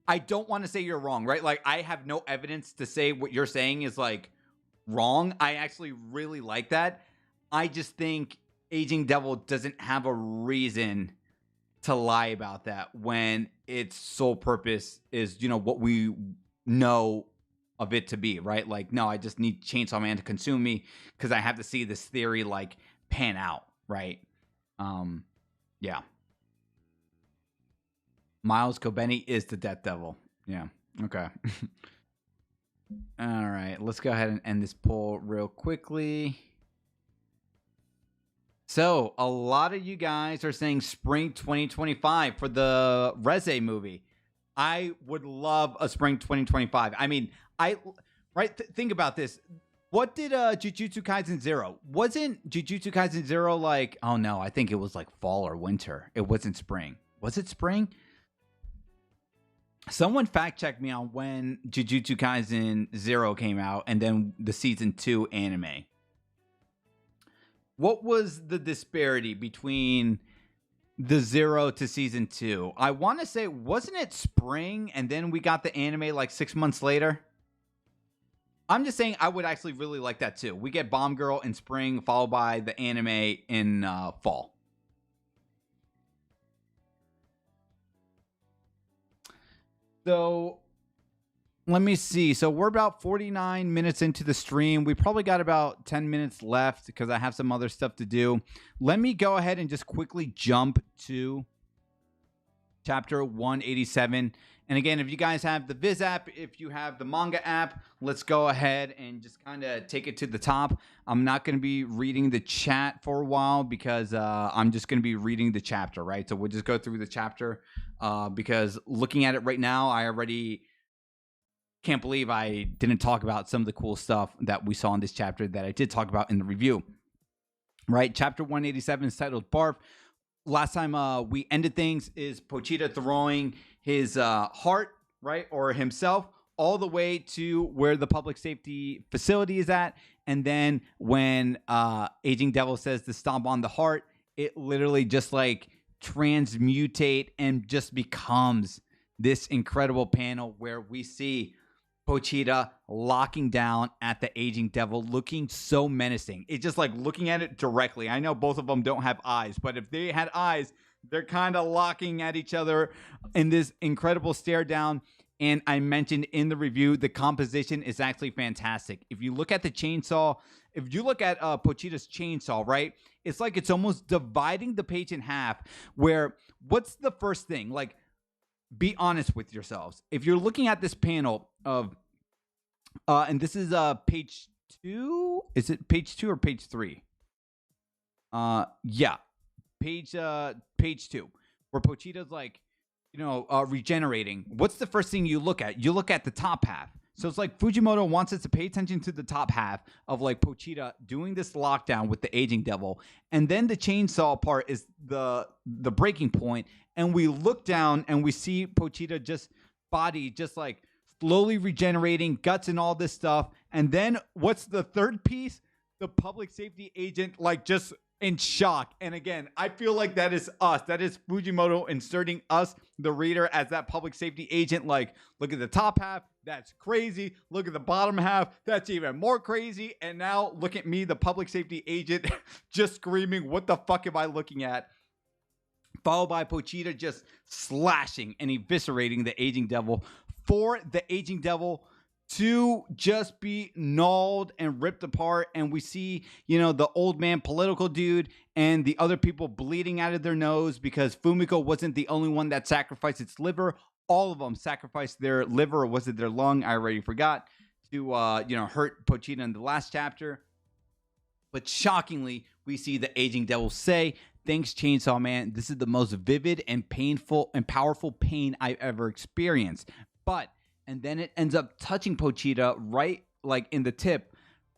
I don't want to say you're wrong, right? Like, I have no evidence to say what you're saying is, like, wrong. I actually really like that. I just think Aging Devil doesn't have a reason to lie about that when its sole purpose is, what we know of it to be, right? Like, no, I just need Chainsaw Man to consume me because I have to see this theory, like, pan out, right? Yeah. Miles Kobeni is the Death Devil. Yeah. Okay. All right. Let's go ahead and end this poll real quickly. So, a lot of you guys are saying spring 2025 for the Reze movie. I would love a spring 2025. I mean, think about this. What did Jujutsu Kaisen 0? Wasn't Jujutsu Kaisen 0 like, oh no, I think it was like fall or winter. It wasn't spring. Was it spring? Someone fact checked me on when Jujutsu Kaisen 0 came out and then the season 2 anime. What was the disparity between the 0 to season 2? I want to say, wasn't it spring and then we got the anime like 6 months later? I'm just saying I would actually really like that too. We get Bomb Girl in spring followed by the anime in fall. So let me see. So we're about 49 minutes into the stream. We probably got about 10 minutes left because I have some other stuff to do. Let me go ahead and just quickly jump to chapter 187. And again, if you guys have the Viz app, if you have the Manga app, let's go ahead and just kind of take it to the top. I'm not going to be reading the chat for a while because I'm just going to be reading the chapter, right? So we'll just go through the chapter because looking at it right now, I already can't believe I didn't talk about some of the cool stuff that we saw in this chapter that I did talk about in the review, right? Chapter 187 is titled Barf. Last time we ended things is Pochita throwing his heart, right, or himself all the way to where the public safety facility is at. And then when Aging Devil says to stomp on the heart, it literally just like transmutate and just becomes this incredible panel where we see Pochita locking down at the aging devil, looking so menacing. It's just like looking at it directly. I know both of them don't have eyes, but if they had eyes, they're kind of locking at each other in this incredible stare down. And I mentioned in the review, the composition is actually fantastic. If you look at the chainsaw, if you look at Pochita's chainsaw, right, it's like it's almost dividing the page in half. Where what's the first thing? Like, be honest with yourselves. If you're looking at this panel of, and this is page 2. Is it page 2 or page 3? Yeah, page 2, where Pochita's like, regenerating. What's the first thing you look at? You look at the top half. So it's like Fujimoto wants us to pay attention to the top half of like Pochita doing this lockdown with the aging devil. And then the chainsaw part is the breaking point. And we look down and we see Pochita just like slowly regenerating, guts and all this stuff. And then what's the third piece? The public safety agent like just in shock. And again, I feel like that is us. That is Fujimoto inserting us, the reader, as that public safety agent. Like, look at the top half. That's crazy. Look at the bottom half. That's even more crazy. And now look at me, the public safety agent, just screaming, what the fuck am I looking at? Followed by Pochita just slashing and eviscerating the aging devil, for the aging devil to just be gnawed and ripped apart. And we see, the old man political dude and the other people bleeding out of their nose, because Fumiko wasn't the only one that sacrificed its liver. All of them sacrificed their liver, or was it their lung? I already forgot, to hurt Pochita in the last chapter. But shockingly, we see the aging devil say, "Thanks, Chainsaw Man. This is the most vivid and painful and powerful pain I've ever experienced." And then it ends up touching Pochita right like in the tip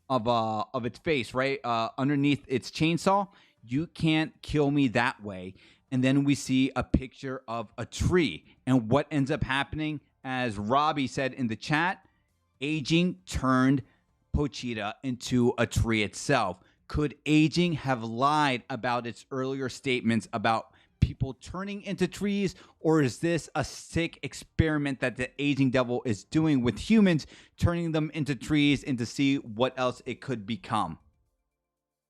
of its face, right underneath its chainsaw. "You can't kill me that way." And then we see a picture of a tree. And what ends up happening, as Robbie said in the chat, aging turned Pochita into a tree itself. Could aging have lied about its earlier statements about people turning into trees, or is this a sick experiment that the aging devil is doing with humans, turning them into trees and to see what else it could become?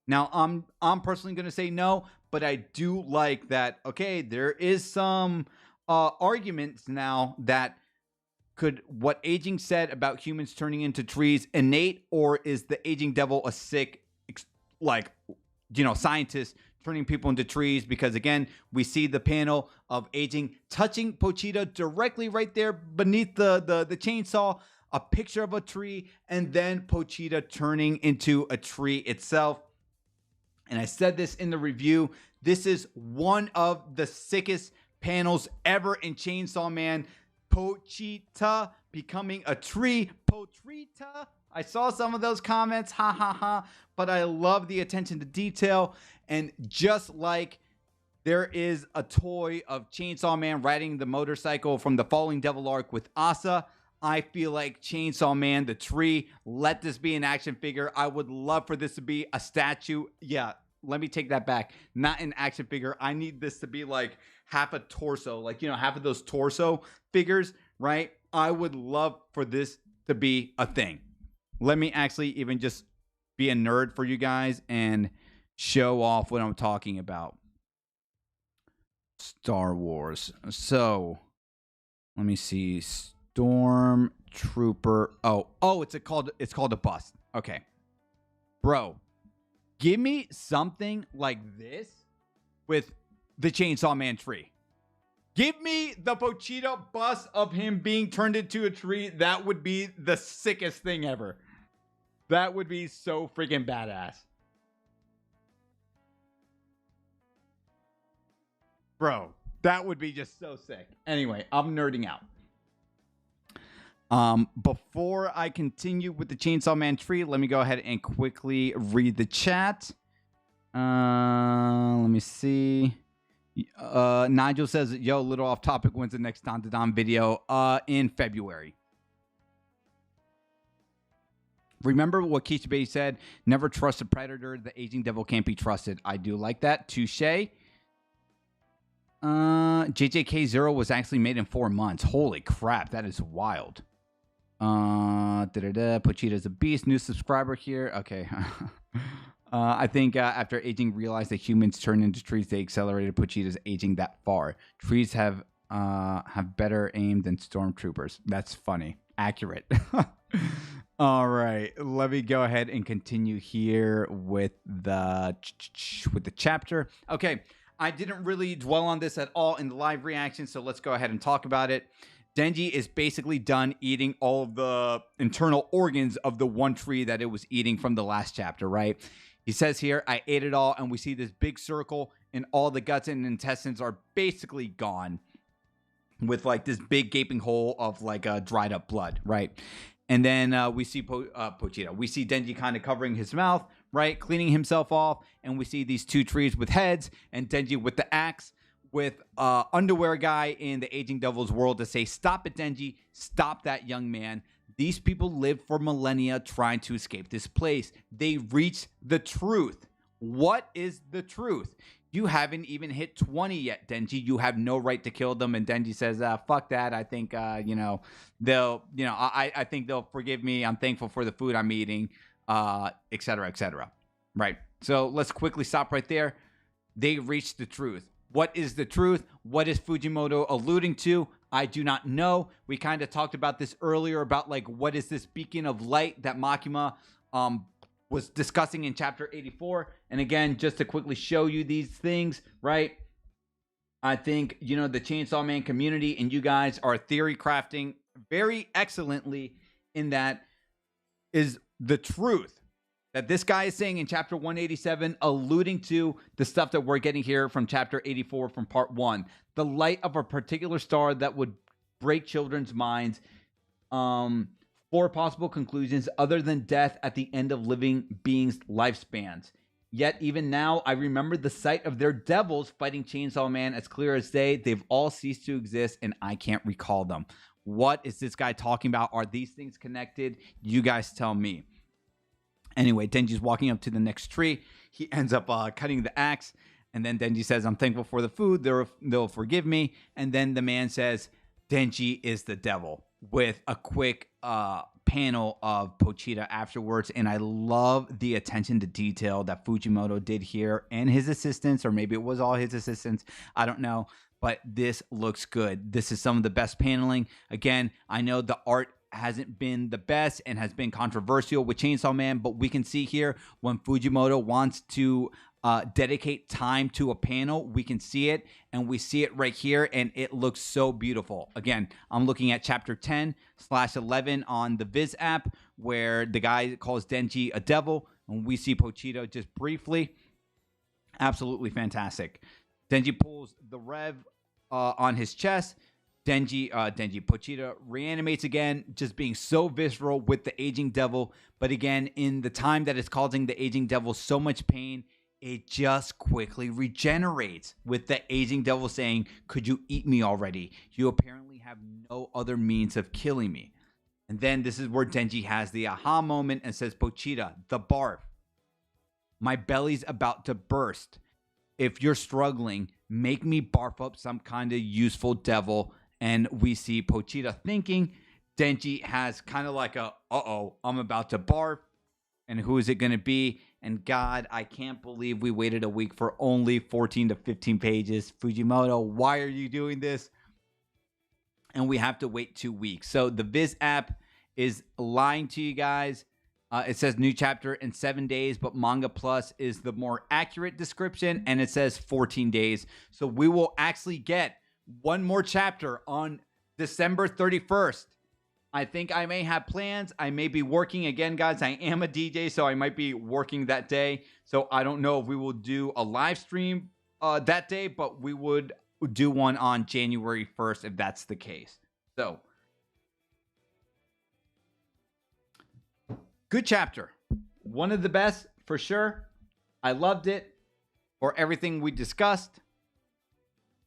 Now, I'm personally going to say no, but I do like that. Okay, there is some arguments now that could what aging said about humans turning into trees innate, or is the aging devil a sick, scientist turning people into trees? Because again, we see the panel of aging touching Pochita directly right there beneath the chainsaw, a picture of a tree, and then Pochita turning into a tree itself. And I said this in the review, this is one of the sickest panels ever in Chainsaw Man. Pochita becoming a tree. Potrita. I saw some of those comments, ha ha ha, but I love the attention to detail. And just like there is a toy of Chainsaw Man riding the motorcycle from the Falling Devil arc with Asa, I feel like Chainsaw Man, the tree, let this be an action figure. I would love for this to be a statue. Yeah, let me take that back. Not an action figure. I need this to be like half a torso, like, half of those torso figures, right? I would love for this to be a thing. Let me actually even just be a nerd for you guys and show off what I'm talking about. Star Wars. So, let me see. Stormtrooper. Oh, it's called a bust. Okay. Bro, give me something like this with the Chainsaw Man tree. Give me the Pochita bust of him being turned into a tree. That would be the sickest thing ever. That would be so freaking badass. Bro, that would be just so sick. Anyway, I'm nerding out. Before I continue with the Chainsaw Man tree, let me go ahead and quickly read the chat. Let me see. Nigel says, yo, little off topic, when's the next Don to Don video? In February. Remember what Kishibe said? Never trust a predator. The aging devil can't be trusted. I do like that. Touche. JJK0 was actually made in 4 months. Holy crap, that is wild. Pochita's a beast. New subscriber here. Okay. I think after aging, realized that humans turn into trees. They accelerated Pochita's aging that far. Trees have better aim than stormtroopers. That's funny. Accurate. All right, let me go ahead and continue here with the chapter. Okay, I didn't really dwell on this at all in the live reaction, so let's go ahead and talk about it. Denji is basically done eating all of the internal organs of the one tree that it was eating from the last chapter, right? He says here, I ate it all, and we see this big circle, and all the guts and intestines are basically gone with like this big gaping hole of like dried up blood, right? And then we see Pochita. We see Denji kind of covering his mouth, right? Cleaning himself off. And we see these two trees with heads and Denji with the axe with underwear guy in the Aging Devil's world to say, stop it, Denji. Stop that young man. These people lived for millennia trying to escape this place. They reached the truth. What is the truth? You haven't even hit 20 yet, Denji. You have no right to kill them. And Denji says, fuck that. I think, they'll, I think they'll forgive me. I'm thankful for the food I'm eating, et cetera, et cetera. Right. So let's quickly stop right there. They reached the truth. What is the truth? What is Fujimoto alluding to? I do not know. We kind of talked about this earlier about like, what is this beacon of light that Makima, was discussing in chapter 84. And again, just to quickly show you these things, right? I think, the Chainsaw Man community and you guys are theory crafting very excellently in that is the truth that this guy is saying in chapter 187, alluding to the stuff that we're getting here from chapter 84 from part 1. The light of a particular star that would break children's minds. 4 possible conclusions other than death at the end of living beings' lifespans. Yet even now, I remember the sight of their devils fighting Chainsaw Man as clear as day. They've all ceased to exist, and I can't recall them. What is this guy talking about? Are these things connected? You guys tell me. Anyway, Denji's walking up to the next tree. He ends up cutting the axe, and then Denji says, I'm thankful for the food. They'll forgive me. And then the man says, Denji is the devil, with a quick panel of Pochita afterwards. And I love the attention to detail that Fujimoto did here and his assistants, or maybe it was all his assistants. I don't know. But this looks good. This is some of the best paneling. Again, I know the art hasn't been the best and has been controversial with Chainsaw Man, but we can see here when Fujimoto wants to dedicate time to a panel, we can see it, and we see it right here, and it looks so beautiful. Again, I'm looking at chapter 10/11 on the Viz app, where the guy calls Denji a devil, and we see Pochita just briefly. Absolutely fantastic. Denji pulls the Rev on his chest. Pochita reanimates again, just being so visceral with the aging devil. But again, in the time that it's causing the aging devil so much pain, it just quickly regenerates with the aging devil saying, could you eat me already? You apparently have no other means of killing me. And then this is where Denji has the aha moment and says, Pochita, the barf. My belly's about to burst. If you're struggling, make me barf up some kind of useful devil. And we see Pochita thinking. Denji has kind of like a, I'm about to barf. And who is it going to be? And God, I can't believe we waited a week for only 14 to 15 pages. Fujimoto, why are you doing this? And we have to wait 2 weeks. So the Viz app is lying to you guys. It says new chapter in 7 days, but Manga Plus is the more accurate description, and it says 14 days. So we will actually get one more chapter on December 31st. I think I may have plans. I may be working again, guys. I am a DJ, so I might be working that day. So I don't know if we will do a live stream that day, but we would do one on January 1st if that's the case. So, good chapter. One of the best, for sure. I loved it for everything we discussed.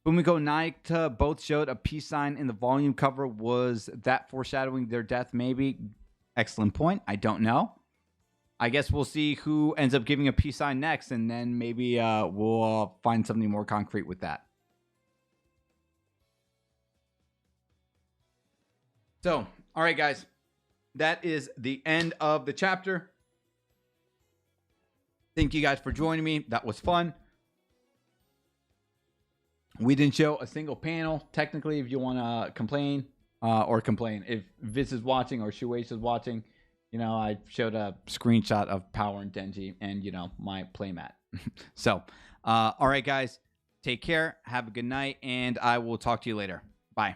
Fumiko Naita both showed a peace sign in the volume cover. Was that foreshadowing their death? Maybe. Excellent point. I don't know. I guess we'll see who ends up giving a peace sign next, and then maybe we'll find something more concrete with that. So, all right, guys. that is the end of the chapter. Thank you guys for joining me. That was fun. We didn't show a single panel. Technically, if you want to complain, if Viz is watching or Shueisha is watching, I showed a screenshot of Power and Denji and, my playmat. So, all right, guys, take care. Have a good night, and I will talk to you later. Bye.